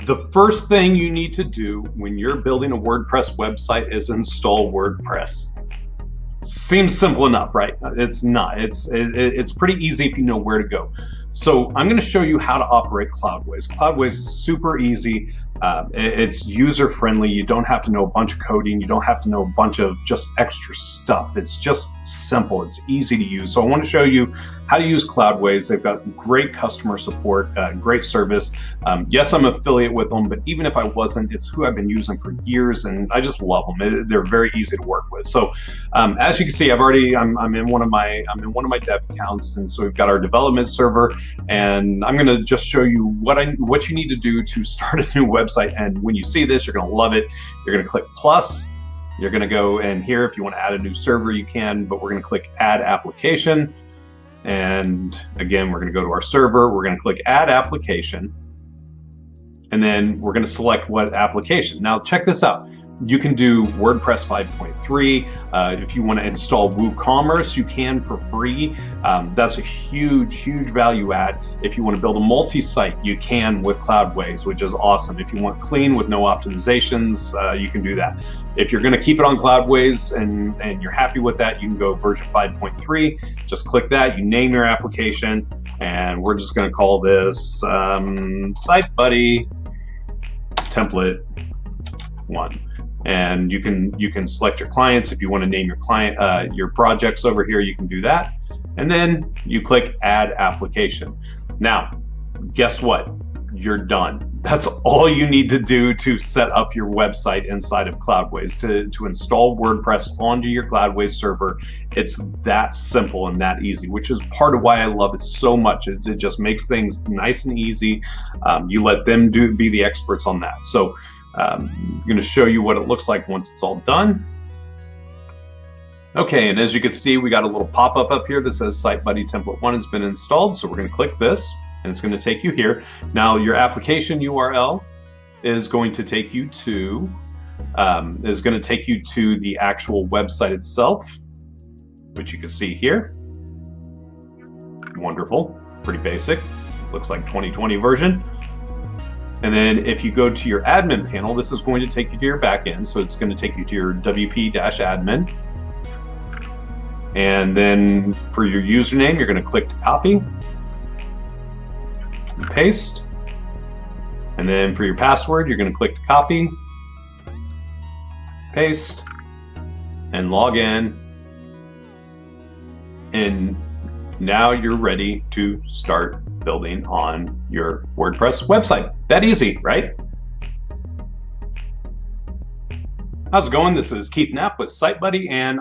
The first thing you need to do when you're building a WordPress website is install WordPress. Seems simple enough, right? It's not. It's pretty easy if you know where to go. So I'm going to show you how to operate Cloudways. Cloudways is super easy. It's user friendly. You don't have to know a bunch of coding. You don't have to know a bunch of just extra stuff. It's just simple. It's easy to use. So I want to show you how to use Cloudways. They've got great customer support, great service. Yes, I'm affiliate with them, but even if I wasn't, it's who I've been using for years, and I just love them. They're very easy to work with. So as you can see, I'm in one of my dev accounts, and so we've got our development server, and I'm going to just show you what you need to do to start a new website. And when you see this, you're going to love it. You're going to click plus. You're going to go in here. If you want to add a new server, you can, but we're going to click add application. And again, we're going to go to our server. We're going to click add application. And then we're going to select what application. Now check this out. You can do WordPress 5.3. If you want to install WooCommerce, you can for free. That's a huge value add. If you want to build a multi-site, you can with Cloudways, which is awesome. If you want clean with no optimizations, you can do that. If you're going to keep it on Cloudways and you're happy with that, you can go version 5.3. Just click that, you name your application, and we're just going to call this SiteBuddy Template 1. And you can select your clients. If you want to name your client, your projects over here, you can do that. And then you click add application. Now, guess what? You're done. That's all you need to do to set up your website inside of Cloudways, to install WordPress onto your Cloudways server. It's that simple and that easy, which is part of why I love it so much. It just makes things nice and easy. You let them be the experts on that. So I'm going to show you what it looks like once it's all done. Okay, and as you can see, we got a little pop-up up here that says SiteBuddy Template 1 has been installed. So we're going to click this, and it's going to take you here. Now, your application URL is going to take you to the actual website itself, which you can see here. Wonderful, pretty basic. Looks like 2020 version. And then if you go to your admin panel, this is going to take you to your backend. So it's going to take you to your WP-admin. And then for your username, you're going to click to copy and paste. And then for your password, you're going to click to copy, paste, and log in. And now you're ready to start building on your WordPress website. That easy, right? How's it going? This is Keith Knapp with SiteBuddy, and